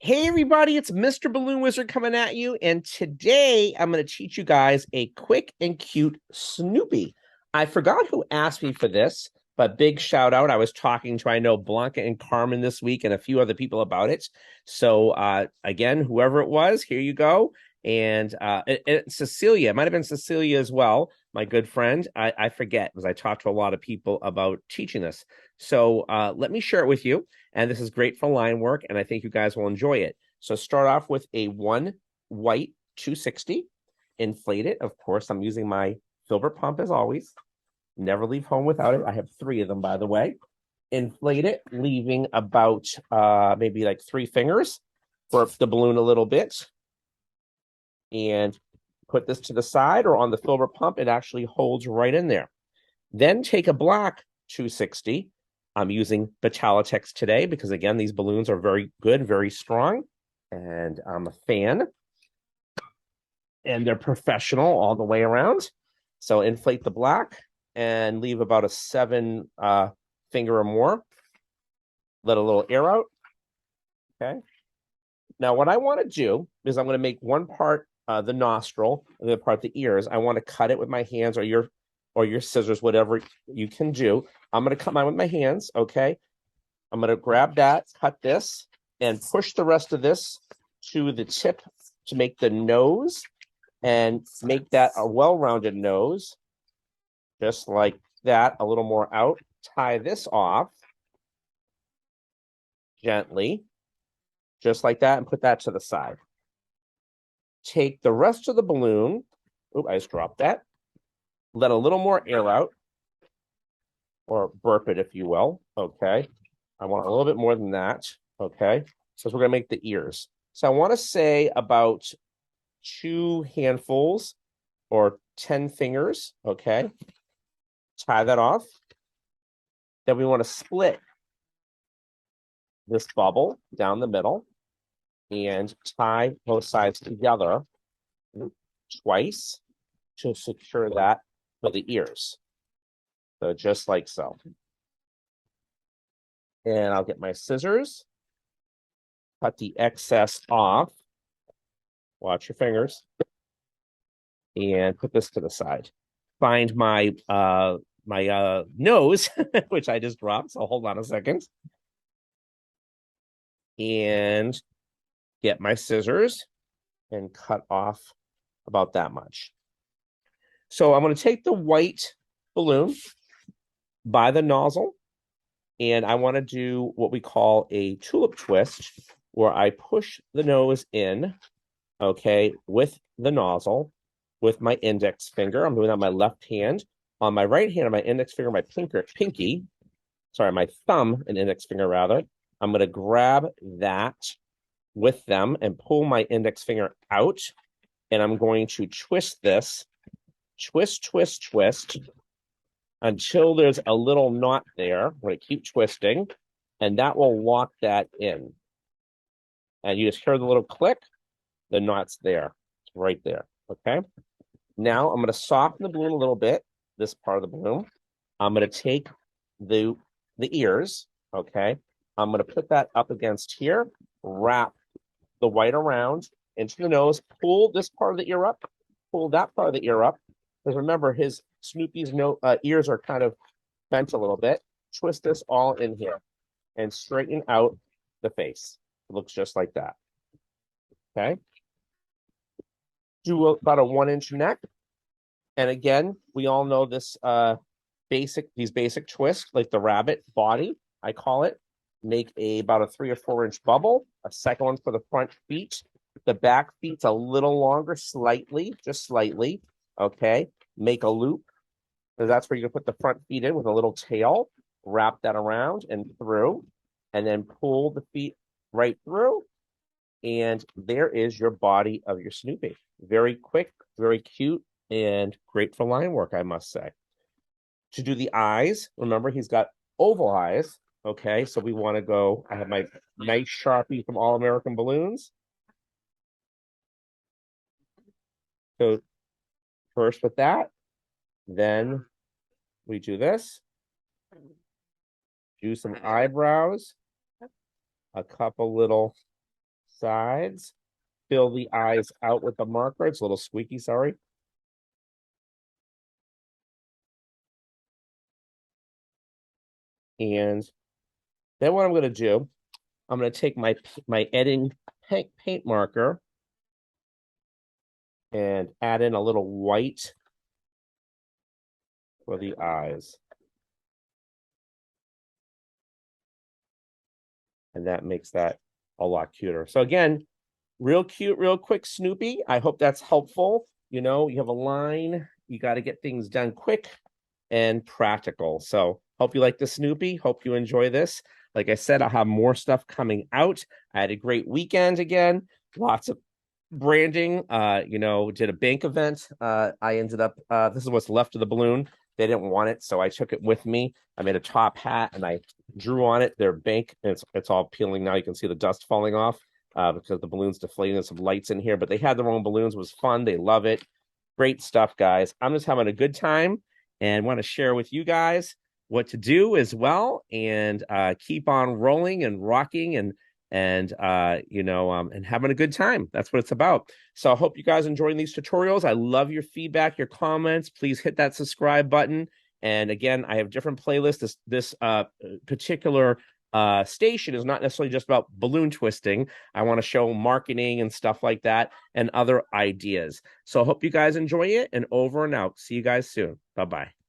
Hey everybody, it's Mr. Balloon Wizard coming at you, and today I'm going to teach you guys a quick and cute Snoopy. I forgot who asked me for this, but big shout out. I was talking to, I know, Blanca and Carmen this week and a few other people about it. So again, whoever it was, here you go. And Cecilia, it might have been Cecilia as well, my good friend. I forget because I talked to a lot of people about teaching this. So let me share it with you. And this is great for line work, and I think you guys will enjoy it. So start off with a one white 260, inflate it. Of course, I'm using my filbert pump as always. Never leave home without it. I have 3 of them, by the way. Inflate it, leaving about maybe like 3 fingers. Burp the balloon a little bit. And put this to the side or on the filbert pump. It actually holds right in there. Then take a black 260. I'm using Batalitex today because, again, these balloons are very good, very strong, and I'm a fan. And they're professional all the way around. So inflate the black and leave about a 7 finger or more. Let a little air out. Okay. Now, what I want to do is I'm going to make one part the nostril, and the other part the ears. I want to cut it with my hands or your scissors, whatever you can do. I'm going to cut mine with my hands, okay? I'm going to grab that, cut this, and push the rest of this to the tip to make the nose and make that a well-rounded nose, just like that, a little more out. Tie this off gently, just like that, and put that to the side. Take the rest of the balloon. Oh, I just dropped that. Let a little more air out, or burp it, if you will. Okay. I want a little bit more than that. Okay. So we're going to make the ears. So I want to say about 2 handfuls or 10 fingers. Okay. Tie that off. Then we want to split this bubble down the middle and tie both sides together twice to secure that for the ears. So just like so. And I'll get my scissors, cut the excess off. Watch your fingers. And put this to the side. Find my nose, which I just dropped. So hold on a second. And get my scissors and cut off about that much. So I'm going to take the white balloon by the nozzle, and I want to do what we call a tulip twist, where I push the nose in, okay, with the nozzle, with my index finger. I'm doing that on my left hand. On my right hand, on my index finger, my my thumb and index finger, rather. I'm going to grab that with them and pull my index finger out. And I'm going to twist this, twist, until there's a little knot there. I'm going to keep twisting, and that will lock that in. And you just hear the little click, the knot's there. It's right there, okay? Now I'm going to soften the balloon a little bit, this part of the balloon. I'm going to take the ears, okay? I'm going to put that up against here, wrap the white around into the nose, pull this part of the ear up, pull that part of the ear up. Because remember, Snoopy's ears are kind of bent a little bit. Twist this all in here and straighten out the face. It looks just like that. Okay. Do about a 1-inch neck. And again, we all know this these basic twists, like the rabbit body, I call it. Make about a 3 or 4-inch bubble. A second one for the front feet. The back feet's a little longer, slightly, just slightly. Okay. Make a loop. So that's where you can put the front feet in with a little tail. Wrap that around and through. And then pull the feet right through. And there is your body of your Snoopy. Very quick, very cute, and great for line work, I must say. To do the eyes, remember he's got oval eyes. Okay, so we want to go, I have my nice Sharpie from All American Balloons. So first with that, then we do this. Do some eyebrows, a couple little sides. Fill the eyes out with the marker. It's a little squeaky, sorry. And then what I'm going to do, I'm going to take my editing paint marker and add in a little white for the eyes. And that makes that a lot cuter. So again, real cute, real quick Snoopy. I hope that's helpful. You know, you have a line, you got to get things done quick and practical. So hope you like the Snoopy. Hope you enjoy this. Like I said, I'll have more stuff coming out. I had a great weekend again. Lots of branding. You know, did a bank event. I ended up, this is what's left of the balloon. They didn't want it, so I took it with me. I made a top hat and I drew on it their bank. And it's all peeling now. You can see the dust falling off because the balloon's deflating. There's some lights in here, but they had their own balloons. It was fun. They love it. Great stuff, guys. I'm just having a good time and want to share with you guys what to do as well, and keep on rolling and rocking and and having a good time. That's what it's about. So I hope you guys enjoying these tutorials. I love your feedback, your comments. Please hit that subscribe button. And again, I have different playlists. This particular station is not necessarily just about balloon twisting. I want to show marketing and stuff like that and other ideas. So I hope you guys enjoy it, and over and out. See you guys soon. Bye-bye.